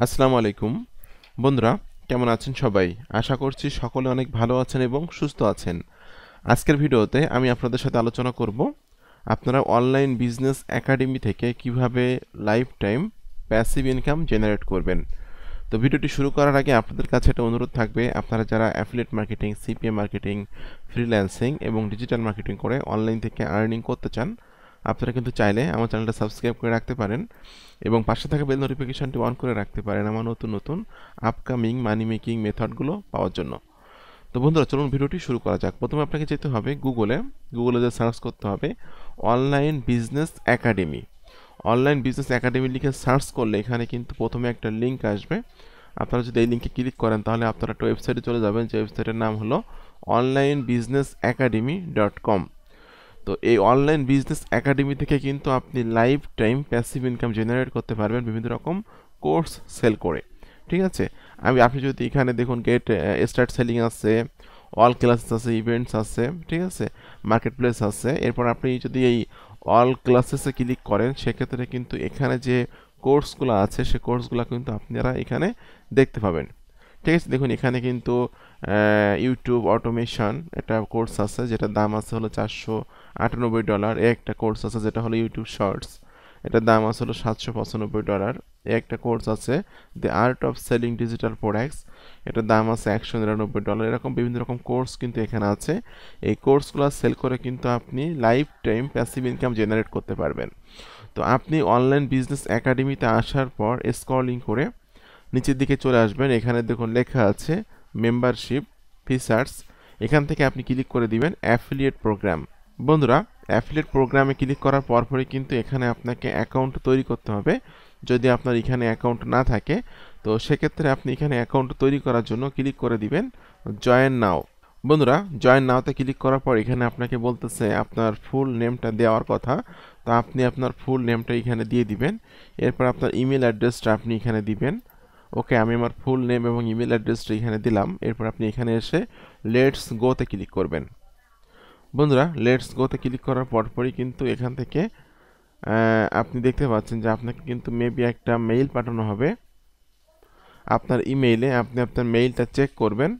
আসসালামু আলাইকুম বন্ধুরা, কেমন আছেন সবাই? আশা করছি সকলে অনেক ভালো আছেন এবং সুস্থ আছেন। আজকের ভিডিওতে আমি আপনাদের সাথে আলোচনা করব আপনারা অনলাইন বিজনেস একাডেমি থেকে কিভাবে life time passive income generate করবেন। তো ভিডিওটি শুরু করার আগে আপনাদের কাছে একটা অনুরোধ থাকবে, আপনারা যারা affiliate marketing, CPM marketing, freelancing এবং ডিজিটাল মার্কেটিং করে অনলাইন থেকে আর্নিং করতে চান, আপনারা কিন্তু চাইলে আমার চ্যানেলটা সাবস্ক্রাইব করে রাখতে পারেন এবং পাশে থাকা বেল নোটিফিকেশনটি অন করে রাখতে পারেন আমার নতুন নতুন আপকামিং মানি মেকিং মেথডগুলো পাওয়ার জন্য। তো বন্ধুরা, চলুন ভিডিওটি শুরু করা যাক। প্রথমে আপনাকে যেতে হবে গুগলে যে সার্চ করতে হবে online business academy. Online business academy লিখে সার্চ করলে এখানে কিন্তু প্রথমে একটা লিঙ্ক আসবে। আপনারা যদি এই লিঙ্কে ক্লিক করেন তাহলে আপনারা একটা ওয়েবসাইটে চলে যাবেন, যে ওয়েবসাইটের নাম হলো onlinebusinessaacademy.com। তো এই অনলাইন বিজনেস একাডেমি থেকে কিন্তু আপনি life time passive income generate করতে পারবেন বিভিন্ন রকম কোর্স সেল করে। ঠিক আছে, আপনি যদি এখানে দেখুন গেট স্টার্ট সেলিং আছে, অল ক্লাসেস আছে, ইভেন্টস আছে, ঠিক আছে, মার্কেট প্লেস আছে। এরপর আপনি যদি এই অল ক্লাসেসে ক্লিক করেন সেক্ষেত্রে কিন্তু এখানে যে কোর্সগুলো আছে সে কোর্সগুলো কিন্তু আপনারা এখানে দেখতে পাবেন। ঠিক আছে, দেখুন এখানে কিন্তু ইউটিউব অটোমেশন একটা কোর্স আছে যেটার দাম আছে হলো $498। একটা কোর্স আছে যেটা হলো ইউটিউব শর্টস, এটার দাম আছে হলো $795। একটা কোর্স আছে the art of selling digital products, এটার দাম আছে $199। এরকম বিভিন্ন রকম কোর্স কিন্তু এখানে আছে। এই কোর্সগুলো সেল করে কিন্তু আপনি life time passive income generate করতে পারবেন। তো আপনি অনলাইন বিজনেস একাডেমিতে আসার পর স্ক্রলিং করে নিচের দিকে চলে আসবেন, এখানে দেখুন লেখা আছে মেম্বারশিপ ফিচার্স। এখান থেকে আপনি ক্লিক করে দিবেন অ্যাফিলিয়েট প্রোগ্রাম। বন্ধুরা, অ্যাফিলিয়েট প্রোগ্রামে ক্লিক করার পরপরই কিন্তু এখানে আপনাকে অ্যাকাউন্ট তৈরি করতে হবে। যদি আপনার এখানে অ্যাকাউন্ট না থাকে তো সেক্ষেত্রে আপনি এখানে অ্যাকাউন্ট তৈরি করার জন্য ক্লিক করে দিবেন জয়েন নাও। বন্ধুরা, জয়েন নাওতে ক্লিক করার পর এখানে আপনাকে বলতেছে আপনার ফুল নেমটা দেওয়ার কথা। তো আপনি আপনার ফুল নেমটা এখানে দিয়ে দিবেন। এরপর আপনার ইমেল অ্যাড্রেসটা আপনি এখানে দিবেন। ওকে, আমি আমার ফুল নেম এবং ইমেল অ্যাড্রেসটা এখানে দিলাম। এরপর আপনি এখানে এসে লেটস গোতে ক্লিক করবেন। বন্ধুরা, লেটস গোতে ক্লিক করার পরপরই কিন্তু এখান থেকে আপনি দেখতে পাচ্ছেন যে আপনাকে কিন্তু মেবি একটা মেইল পাঠানো হবে আপনার ইমেইলে। আপনি আপনার মেইলটা চেক করবেন।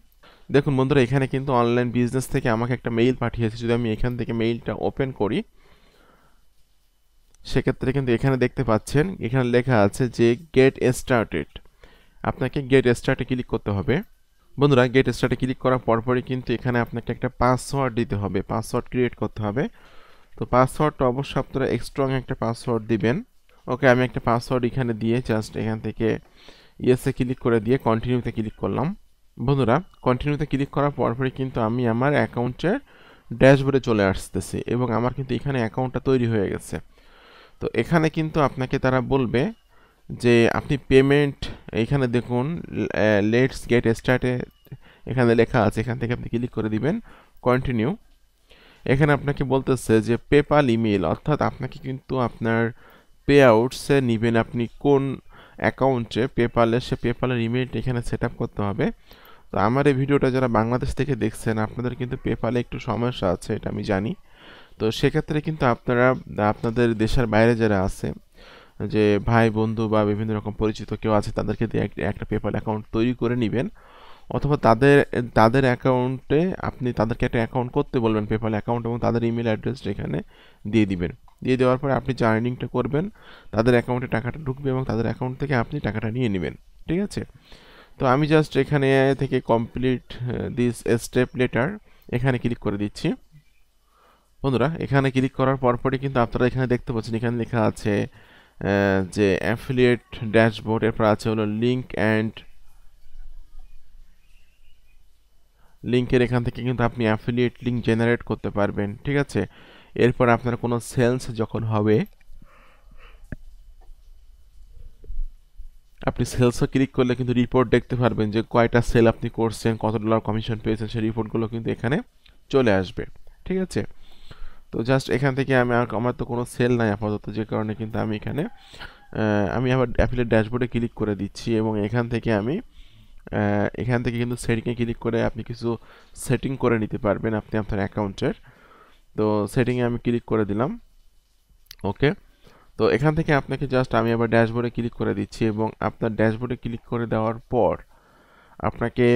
দেখুন বন্ধুরা, এখানে কিন্তু অনলাইন বিজনেস থেকে আমাকে একটা মেইল পাঠিয়েছে। যদি আমি এখান থেকে মেইলটা ওপেন করি সেক্ষেত্রে কিন্তু এখানে দেখতে পাচ্ছেন এখানে লেখা আছে যে গেট স্টার্টেড। আপনাকে গেট স্টার্টে ক্লিক করতে হবে। বন্ধুরা, গেট স্টার্টে ক্লিক করার পরপরই কিন্তু এখানে আপনাকে একটা পাসওয়ার্ড দিতে হবে, পাসওয়ার্ড ক্রিয়েট করতে হবে। তো পাসওয়ার্ডটা অবশ্যই আপনারা স্ট্রং একটা পাসওয়ার্ড দিবেন। ওকে, আমি একটা পাসওয়ার্ড এখানে দিয়ে জাস্ট এখান থেকে ইয়েসে ক্লিক করে দিয়ে কন্টিনিউতে ক্লিক করলাম। বন্ধুরা, কন্টিনিউতে ক্লিক করার পরপরই কিন্তু আমি আমার অ্যাকাউন্টের ড্যাশবোর্ডে চলে আসতেছি এবং আমার কিন্তু এখানে অ্যাকাউন্টটা তৈরি হয়ে গেছে। তো এখানে কিন্তু আপনাকে তারা বলবে যে আপনি পেমেন্ট, এখানে দেখুন লেটস গেট স্টার্টে এখানে লেখা আছে, এখান থেকে আপনি ক্লিক করে দিবেন কন্টিনিউ। এখানে আপনাকে বলতেছে যে পেপাল ইমেল, অর্থাৎ আপনাকে কিন্তু আপনার পে আউটসে নেবেন আপনি কোন অ্যাকাউন্টে পেপালে, সে পেপালের ইমেলটা এখানে সেট আপ করতে হবে। তো আমার এই ভিডিওটা যারা বাংলাদেশ থেকে দেখছেন আপনাদের কিন্তু পেপালে একটু সমস্যা আছে, এটা আমি জানি। তো সেক্ষেত্রে কিন্তু আপনারা আপনাদের দেশের বাইরে যারা আছে, যে ভাই বন্ধু বা বিভিন্ন রকম পরিচিত কেউ আছে, তাদেরকে দিয়ে একটা পেপাল অ্যাকাউন্ট তৈরি করে নেবেন। অথবা তাদের তাদের অ্যাকাউন্টে আপনি তাদেরকে একটা অ্যাকাউন্ট করতে বলবেন পেপাল অ্যাকাউন্ট, এবং তাদের ইমেল অ্যাড্রেসটা এখানে দিয়ে দিবেন। দিয়ে দেওয়ার পরে আপনি যে আর্নিংটা করবেন তাদের অ্যাকাউন্টে টাকাটা ঢুকবে এবং তাদের অ্যাকাউন্ট থেকে আপনি টাকাটা নিয়ে নেবেন। ঠিক আছে, তো আমি জাস্ট এখানে থেকে কমপ্লিট দিস স্টেপ লেটার এখানে ক্লিক করে দিচ্ছি। বন্ধুরা, এখানে ক্লিক করার পরপরই কিন্তু আপনারা এখানে দেখতে পাচ্ছেন এখানে লেখা আছে যে অ্যাফিলিয়েট ড্যাশবোর্ড। এরপর আছে হলো লিঙ্কের এখান থেকে কিন্তু আপনি অ্যাফিলিয়েট লিঙ্ক জেনারেট করতে পারবেন। ঠিক আছে, এরপর আপনার কোনো সেলস যখন হবে আপনি সেলসও ক্লিক করলে কিন্তু রিপোর্ট দেখতে পারবেন যে কয়টা সেল আপনি করছেন, কত ডলার কমিশন পেয়েছেন, সেই রিপোর্টগুলো কিন্তু এখানে চলে আসবে। ঠিক আছে, তো জাস্ট এখান থেকে আমার তো কোনো সেল নাই আপাতত, যে কারণে কিন্তু আমি আমি আবার অ্যাফিলিয়েট ড্যাশবোর্ডে ক্লিক করে দিচ্ছি এবং এখান থেকে কিন্তু সেটিংয়ে ক্লিক করে আপনি কিছু সেটিং করে নিতে পারবেন আপনি আপনার অ্যাকাউন্টের। তো সেটিংয়ে আমি ক্লিক করে দিলাম। ওকে, তো এখান থেকে আপনাকে জাস্ট আমি আবার ড্যাশবোর্ডে ক্লিক করে দিচ্ছি এবং আপনার ড্যাশবোর্ডে ক্লিক করে দেওয়ার পর আপনাকে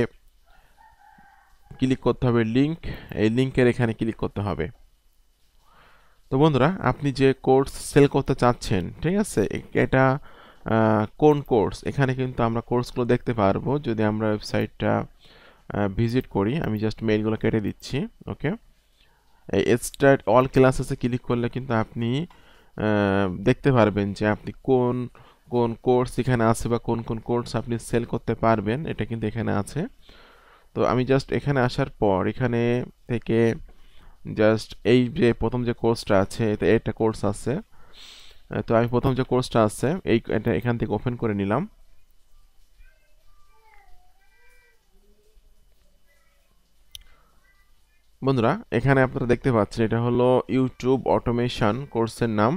ক্লিক করতে হবে লিংক, এই লিংকের এখানে ক্লিক করতে হবে। তো বন্ধুরা, আপনি যে কোর্স সেল করতে চাচ্ছেন, ঠিক আছে, এটা কোন কোর্স, এখানে কিন্তু আমরা কোর্সগুলো দেখতে পারবো যদি আমরা ওয়েবসাইটটা ভিজিট করি। আমি জাস্ট মেইলগুলো কেটে দিচ্ছি। ওকে, এই স্টার্ট অল ক্লাসেসে ক্লিক করলে কিন্তু আপনি দেখতে পারবেন যে আপনি কোন কোন কোর্স এখানে আছে বা কোন কোন কোর্স আপনি সেল করতে পারবেন, এটা কিন্তু এখানে আছে। তো আমি জাস্ট এখানে আসার পর এখানে থেকে জাস্ট এই যে প্রথম যে কোর্সটা আছে, এতে একটা কোর্স আছে। তো আমি প্রথম যে কোর্সটা আছে এটা এখান থেকে ওপেন করে নিলাম। বন্ধুরা, এখানে আপনারা দেখতে পাচ্ছেন এটা হলো ইউটিউব অটোমেশন কোর্সের নাম।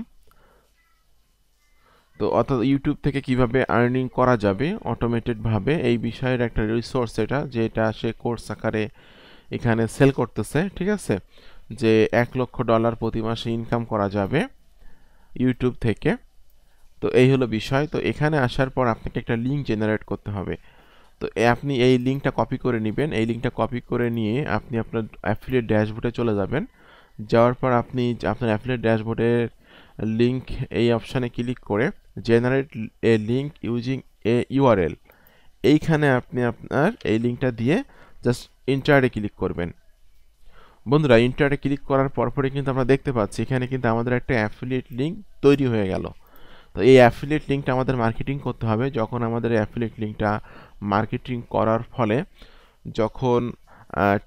তো অর্থাৎ ইউটিউব থেকে কিভাবে আর্নিং করা যাবে অটোমেটেড ভাবে, এই বিষয়ের একটা রিসোর্স এটা, যেটা সে কোর্স আকারে এখানে সেল করতেছে। ঠিক আছে, যে $1,00,000 প্রতি মাসে ইনকাম করা যাবে ইউটিউব থেকে। তো এই হলো বিষয়। তো এখানে আসার পর আপনাকে একটা লিঙ্ক জেনারেট করতে হবে। তো আপনি এই লিঙ্কটা কপি করে নেবেন। এই লিঙ্কটা কপি করে নিয়ে আপনি আপনার অ্যাফিলিয়েট ড্যাশবোর্ডে চলে যাবেন। যাওয়ার পর আপনি আপনার অ্যাফিলিয়েট ড্যাশবোর্ডের লিঙ্ক এই অপশানে ক্লিক করে generate A link using a URL, এইখানে আপনি আপনার এই লিঙ্কটা দিয়ে জাস্ট ইন্টারে ক্লিক করবেন। বন্ধুরা, ইন্টারে ক্লিক করার পরপরই কিন্তু আমরা দেখতে পাচ্ছি এখানে কিন্তু আমাদের একটা অ্যাফিলিয়েট লিঙ্ক তৈরি হয়ে গেল। তো এই অ্যাফিলিয়েট লিঙ্কটা আমাদের মার্কেটিং করতে হবে। যখন আমাদের অ্যাফিলিয়েট লিঙ্কটা মার্কেটিং করার ফলে যখন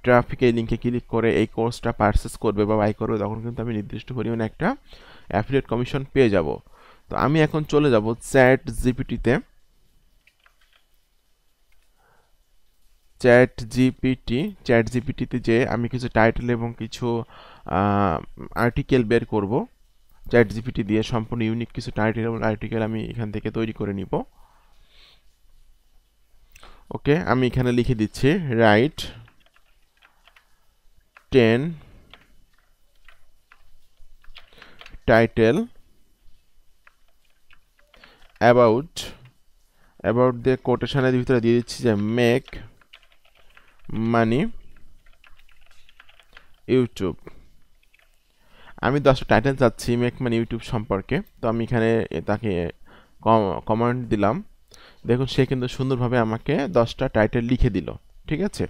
ট্রাফিক এই লিঙ্কে ক্লিক করে এই কোর্সটা পারচেস করবে বা বাই করবে, তখন কিন্তু আমি নির্দিষ্ট পরিমাণে একটা অ্যাফিলিয়েট কমিশন পেয়ে যাব। তো আমি এখন চলে যাব চ্যাট জিপিটিতে। চ্যাট জিপিটিতে যে আমি কিছু টাইটেল এবং কিছু আর্টিকেল বের করব চ্যাট জিপিটি দিয়ে, সম্পূর্ণ ইউনিক কিছু টাইটেল এবং আর্টিকেল আমি এখান থেকে তৈরি করে নিব। ওকে, আমি এখানে লিখে দিচ্ছি রাইট 10 টাইটেল অ্যাবাউট দিয়ে কোটেশনের ভিতরে দিয়ে দিচ্ছি যে মেক মানি ইউটিউব। আমি 10টা টাইটেল চাচ্ছি মেক মানি ইউটিউব সম্পর্কে। তো আমি এখানে তাকে কমেন্ট দিলাম। দেখুন, সে কিন্তু সুন্দরভাবে আমাকে 10টা টাইটেল লিখে দিল। ঠিক আছে,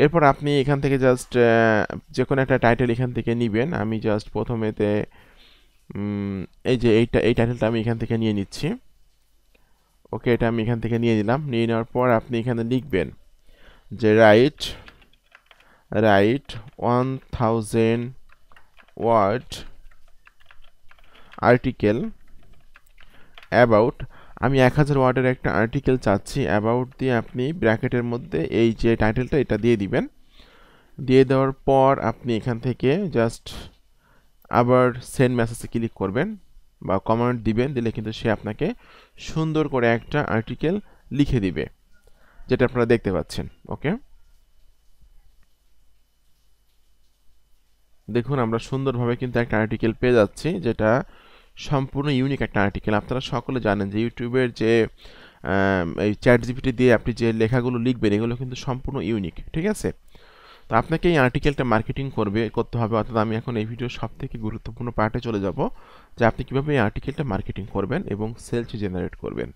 এরপর আপনি এখান থেকে জাস্ট যে কোনো একটা টাইটেল এখান থেকে নেবেন। আমি জাস্ট প্রথমেতে এই যে এই টাইটেলটা আমি এখান থেকে নিয়ে নিচ্ছি। ওকে, এটা আমি এখান থেকে নিয়ে নিলাম। নিয়ে নেওয়ার পর আপনি এখানে লিখবেন যে রাইট 1000 ওয়ার্ড আর্টিকেল অ্যাবাউট, আমি 1000 ওয়ার্ডের একটা আর্টিকেল চাচ্ছি। অ্যাবাউট দিয়ে আপনি ব্র্যাকেটের মধ্যে এই যে টাইটেলটা এটা দিয়ে দিবেন। দিয়ে দেওয়ার পর আপনি এখান থেকে জাস্ট আবার সেন্ড মেসেজে ক্লিক করবেন বা কমেন্ট দিবেন। দিলে কিন্তু সে আপনাকে সুন্দর করে একটা আর্টিকেল লিখে দিবে, যেটা আপনারা দেখতে পাচ্ছেন। ওকে, দেখুন আমরা সুন্দরভাবে কিন্তু একটা আর্টিকেল পেয়ে যাচ্ছি, যেটা সম্পূর্ণ ইউনিক একটা আর্টিকেল। আপনারা সকলে জানেন যে ইউটিউবের যে এই চ্যাট জিপিটি দিয়ে আপনি যে লেখাগুলো লিখবেন, এগুলো কিন্তু সম্পূর্ণ ইউনিক। ঠিক আছে, তো আপনাকে এই আর্টিকেলটা মার্কেটিং করতে হবে। অর্থাৎ আমি এখন এই ভিডিওর সব থেকে গুরুত্বপূর্ণ পার্টে চলে যাব, যে আপনি কীভাবে এই আর্টিকেলটা মার্কেটিং করবেন এবং সেলস জেনারেট করবেন।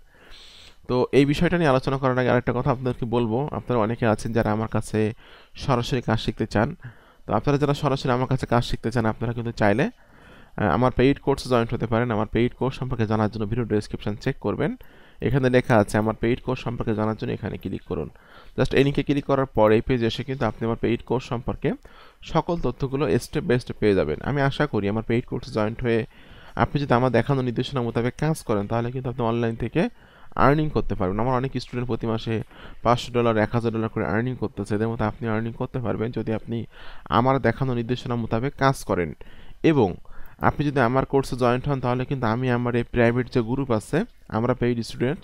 তো এই বিষয়টা নিয়ে আলোচনা করার আগে আরেকটা কথা আপনাদেরকে বলবো। আপনারা অনেকে আছেন যারা আমার কাছে সরাসরি কাজ শিখতে চান। তো আপনারা যারা সরাসরি আমার কাছে কাজ শিখতে চান, আপনারা কিন্তু চাইলে আমার পেইড কোর্সে জয়েন হতে পারেন। আমার পেইড কোর্স সম্পর্কে জানার জন্য ভিডিও ডেসক্রিপশন চেক করবেন, এখানে লেখা আছে আমার পেইড কোর্স সম্পর্কে জানার জন্য এখানে ক্লিক করুন। জাস্ট এই লিঙ্কে ক্লিক করার পর এই পেজে এসে কিন্তু আপনি আমার পেইড কোর্স সম্পর্কে সকল তথ্যগুলো স্টেপ বাই স্টেপ পেয়ে যাবেন। আমি আশা করি আমার পেইড কোর্সে জয়েন্ট হয়ে আপনি যদি আমার দেখানো নির্দেশনা মোতাবেক কাজ করেন, তাহলে কিন্তু আপনি অনলাইন থেকে আর্নিং করতে পারবেন। আমার অনেক স্টুডেন্ট প্রতি মাসে $500 $1000 করে আর্নিং করতেছে। এদের মতো আপনি আর্নিং করতে পারবেন যদি আপনি আমার দেখানো নির্দেশনা মোতাবেক কাজ করেন। এবং আপনি যদি আমার কোর্সে জয়েন্ট হন, তাহলে কিন্তু আমি আমার এই প্রাইভেট যে গ্রুপ আছে, আমরা পেইড স্টুডেন্ট,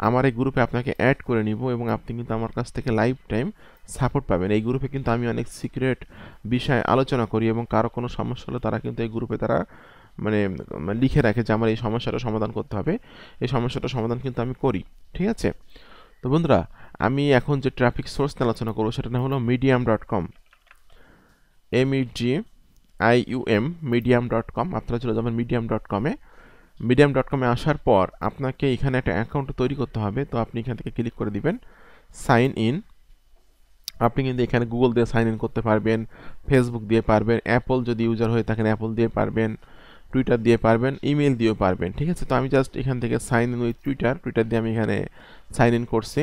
আমার এই গ্রুপে আপনাকে অ্যাড করে নিব এবং আপনি কিন্তু আমার কাছ থেকে লাইফ টাইম সাপোর্ট পাবেন। এই গ্রুপে কিন্তু আমি অনেক সিক্রেট বিষয় আলোচনা করি এবং কারো কোনো সমস্যা হলে তারা কিন্তু এই গ্রুপে তারা মানে লিখে রাখে যে আমার এই সমস্যাটা সমাধান করতে হবে, এই সমস্যাটা সমাধান কিন্তু আমি করি। ঠিক আছে? তো বন্ধুরা, আমি এখন যে ট্রাফিক সোর্স নিয়ে আলোচনা করবো সেটা নাম হলো medium.com, MEDIUM, medium.com। আপনারা চলে যাবেন medium.com-এ। medium.com-এ আসার পর আপনাকে এখানে একটা অ্যাকাউন্ট তৈরি করতে হবে। তো আপনি এখান থেকে ক্লিক করে দিবেন সাইন ইন। আপনি কিন্তু এখানে গুগল দিয়ে সাইন ইন করতে পারবেন, ফেসবুক দিয়ে পারবেন, অ্যাপল যদি ইউজার হয়ে থাকেন অ্যাপল দিয়ে পারবেন, টুইটার দিয়ে পারবেন, ইমেল দিয়েও পারবেন। ঠিক আছে? তো আমি জাস্ট এখান থেকে সাইন ইন উইথ টুইটার দিয়ে আমি এখানে সাইন ইন করছি।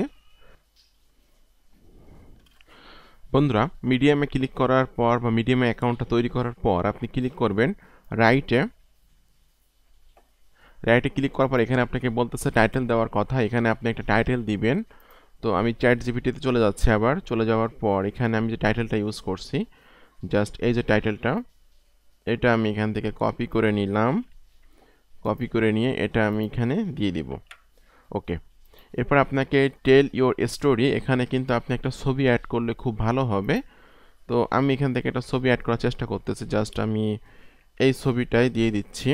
বন্ধুরা, মিডিয়ামে ক্লিক করার পর বা মিডিয়ামে অ্যাকাউন্টটা তৈরি করার পর আপনি ক্লিক করবেন রাইটে। ক্লিক করার পর এখানে আপনাকে বলতেছে টাইটেল দেওয়ার কথা, এখানে আপনি একটা টাইটেল দিবেন। তো আমি চ্যাট জিপিটিতে চলে যাচ্ছি। আবার চলে যাওয়ার পর এখানে আমি যে টাইটেলটা ইউজ করছি, জাস্ট এই যে টাইটেলটা, এটা আমি এখান থেকে কপি করে নিলাম। কপি করে নিয়ে এটা আমি এখানে দিয়ে দিব। ওকে, এরপর আপনাকে টেল ইওর স্টোরি, এখানে কিন্তু আপনি একটা ছবি অ্যাড করলে খুব ভালো হবে। তো আমি এখান থেকে একটা ছবি অ্যাড করার চেষ্টা করতেছি, জাস্ট আমি এই ছবিটাই দিয়ে দিচ্ছি।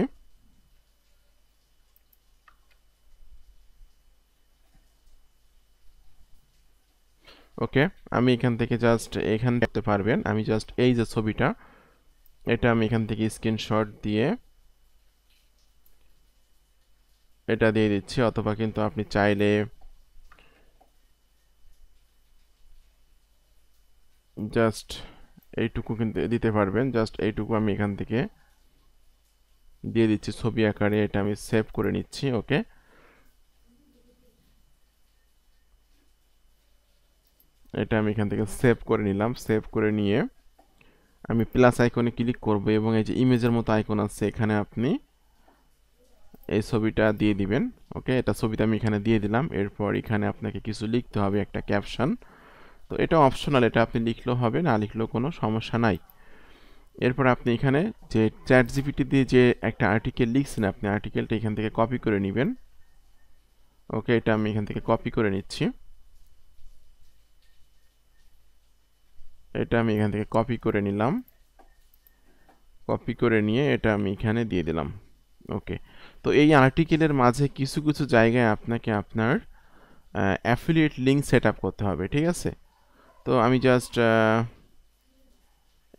ওকে, আমি এখান থেকে জাস্ট এখানে দেখতে পারবেন, আমি জাস্ট এই যে ছবিটা, এটা আমি এখান থেকে স্ক্রিনশট দিয়ে এটা দিয়ে দিচ্ছি। অথবা কিন্তু আপনি চাইলে জাস্ট এইটুকু কিন্তু দিতে পারবেন। জাস্ট এইটুকু আমি এখান থেকে দিয়ে দিচ্ছি ছবি আকারে, এটা আমি সেভ করে নিচ্ছি। ওকে, এটা আমি এখান থেকে সেভ করে নিলাম। সেভ করে নিয়ে আমি প্লাস আইকনে ক্লিক করব এবং এই যে ইমেজের মতো আইকন আছে এখানে আপনি এই ছবিটা দিয়ে দিবেন। ওকে, এটা ছবিটা আমি এখানে দিয়ে দিলাম। এরপর এখানে আপনাকে কিছু লিখতে হবে, একটা ক্যাপশন। তো এটা অপশনাল, এটা আপনি লিখলেও হবে, না লিখলেও কোনো সমস্যা নাই। এরপর আপনি এখানে যে চ্যাট জিপিটি দিয়ে যে একটা আর্টিকেল লিখছেন, আপনি আর্টিকেলটা এখান থেকে কপি করে নেবেন। ওকে, এটা আমি এখান থেকে কপি করে নিচ্ছি। এটা আমি এখান থেকে কপি করে নিলাম। কপি করে নিয়ে এটা আমি এখানে দিয়ে দিলাম। ওকে, তো এই আর্টিকেলের মাঝে কিছু কিছু জায়গায় আপনাকে আপনার অ্যাফিলিয়েট লিঙ্ক সেট আপ করতে হবে। ঠিক আছে? তো আমি জাস্ট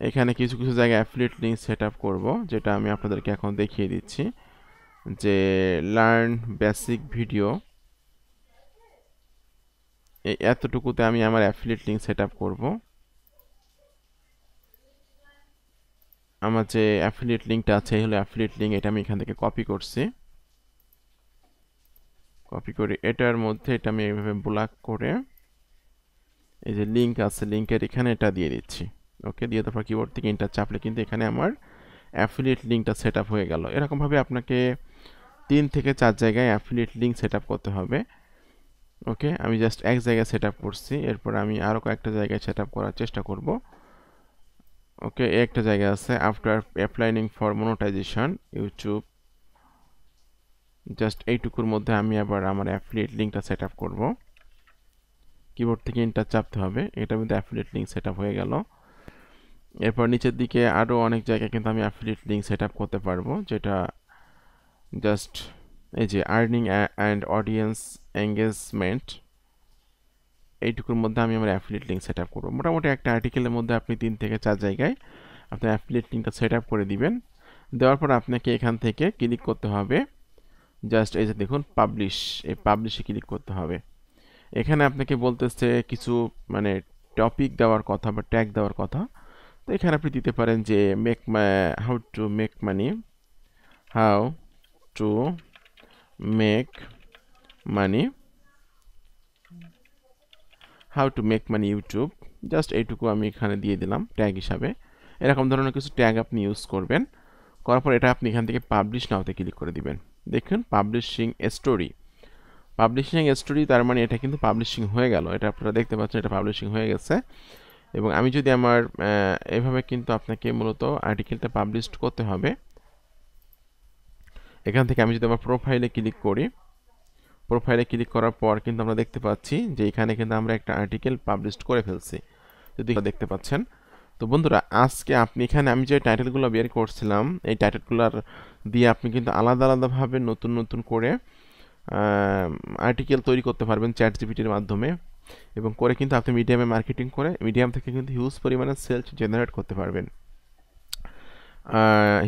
এখানে কিছু কিছু জায়গায় অ্যাফিলিয়েট লিঙ্ক সেট আপ করবো, যেটা আমি আপনাদেরকে এখন দেখিয়ে দিচ্ছি। যে লার্ন বেসিক ভিডিও, এই এতটুকুতে আমি আমার অ্যাফিলিয়েট লিঙ্ক সেট আপ করবো। আমার যে অ্যাফিলিয়েট লিঙ্কটা আছে এই হলো অ্যাফিলিয়েট লিঙ্ক, এটা আমি এখান থেকে কপি করছি। কপি করে এটার মধ্যে এটা আমি এইভাবে ব্লক করে এই যে লিঙ্ক আছে, লিঙ্কের এখানে এটা দিয়ে দিচ্ছি। ওকে, দিয়ে তারপর কিবোর্ড থেকে এন্টার চাপলে কিন্তু এখানে আমার অ্যাফিলিয়েট লিঙ্কটা সেট আপ হয়ে গেল। এরকমভাবে আপনাকে 3 থেকে 4 জায়গায় অ্যাফিলিয়েট লিঙ্ক সেট আপ করতে হবে। ওকে, আমি জাস্ট এক জায়গায় সেট আপ করছি, এরপর আমি আরও কয়েকটা জায়গায় সেট আপ করার চেষ্টা করব। ওকে, একটা জায়গা আছে after applying for monetization YouTube, just এইটুকুর মধ্যে আমি আবার আমার অ্যাফিলিয়েট লিঙ্কটা সেট আপ করবো। কিবোর্ড থেকে এন্টার চাপতে হবে, এটার মধ্যে অ্যাফিলিয়েট লিঙ্ক সেট আপ হয়ে গেল। এরপর নিচের দিকে আরও অনেক জায়গায় কিন্তু আমি অ্যাফিলিয়েট লিঙ্ক সেট আপ করতে পারবো, যেটা জাস্ট এই যে আর্নিং অ্যান্ড অডিয়েন্স এঙ্গেজমেন্ট, এইটুকুর মধ্যে আমি আমার অ্যাফিলিয়েট লিঙ্ক সেট আপ করবো। মোটামুটি একটা আর্টিকেলের মধ্যে আপনি 3 থেকে 4 জায়গায় আপনার অ্যাফিলিয়েট লিঙ্কটা সেট আপ করে দিবেন। দেওয়ার পর আপনাকে এখান থেকে ক্লিক করতে হবে, জাস্ট এই যে দেখুন পাবলিশ, এই পাবলিশে ক্লিক করতে হবে। এখানে আপনাকে বলতেছে কিছু মানে টপিক দেওয়ার কথা বা ট্যাগ দেওয়ার কথা। তো এখানে আপনি দিতে পারেন যে how to make money, how to make money, how to make money YouTube, just এইটুকু আমি এখানে দিয়ে দিলাম ট্যাগ হিসাবে। এরকম ধরনের কিছু ট্যাগ আপনি ইউজ করবেন। করার পর এটা আপনি এখান থেকে পাবলিশ নাওতে ক্লিক করে দিবেন। দেখুন পাবলিশিং স্টোরি, পাবলিশিং স্টোরি, তার মানে এটা কিন্তু পাবলিশিং হয়ে গেল। এটা আপনারা দেখতে পাচ্ছেন, এটা পাবলিশিং হয়ে গেছে। এবং আমি যদি আমার এভাবে কিন্তু আপনাকে মূলত আর্টিকেলটা পাবলিশ করতে হবে। এখান থেকে আমি যদি আমার প্রোফাইলে ক্লিক করি, প্রোফাইলে ক্লিক করার পর কিন্তু আমরা দেখতে পাচ্ছি যে এখানে কিন্তু আমরা একটা আর্টিকেল পাবলিশ করে ফেলছি, যদি দেখতে পাচ্ছেন। তো বন্ধুরা, আজকে আপনি এখানে আমি যে টাইটেলগুলো বের করছিলাম, এই টাইটেলগুলোর দিয়ে আপনি কিন্তু আলাদা আলাদাভাবে নতুন নতুন করে আর্টিকেল তৈরি করতে পারবেন চ্যাট জিপিটির মাধ্যমে, এবং করে কিন্তু আপনি মিডিয়ামে মার্কেটিং করে মিডিয়াম থেকে কিন্তু হিউজ পরিমাণে সেলস জেনারেট করতে পারবেন।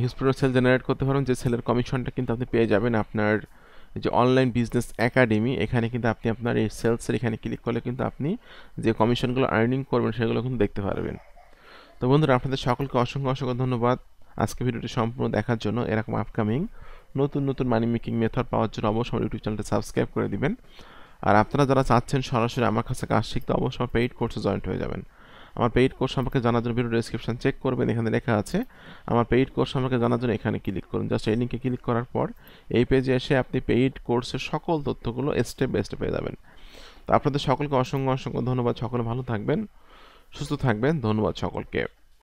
হিউজ পরিমাণে সেল জেনারেট করতে পারবেন, যে সেলের কমিশনটা কিন্তু আপনি পেয়ে যাবেন আপনার যে অনলাইন বিজনেস একাডেমি। এখানে কিন্তু আপনি আপনার এই সেলসের এখানে ক্লিক করলে কিন্তু আপনি যে কমিশনগুলো আর্নিং করবেন সেগুলো কিন্তু দেখতে পারবেন। তো বন্ধুরা, আপনাদের সকলকে অসংখ্য অসংখ্য ধন্যবাদ আজকে ভিডিওটি সম্পূর্ণ দেখার জন্য। এরকম আপকামিং নতুন নতুন মানি মেকিং মেথড পাওয়ার জন্য অবশ্যই আমার ইউটিউব চ্যানেলটা সাবস্ক্রাইব করে দিবেন। আর আপনারা যারা চাচ্ছেন সরাসরি আমার কাছে কাজ শিখতে, অবশ্যই আমার পেইড কোর্সে জয়েন্ট হয়ে যাবেন। আমার পেইড কোর্স সম্পর্কে জানার জন্য ভিডিও ডেসক্রিপশন চেক করবেন, এখানে লেখা আছে। আমার পেইড কোর্স সম্পর্কে জানার জন্য এখানে ক্লিক করুন। জাস্ট এই লিঙ্কে ক্লিক করার পর এই পেজে এসে আপনি পেইড কোর্সের সকল তথ্যগুলো স্টেপ বাই স্টেপ পেয়ে যাবেন। তো আপনাদের সকলকে অসংখ্য অসংখ্য ধন্যবাদ। সকলে ভালো থাকবেন, সুস্থ থাকবেন। ধন্যবাদ সকলকে।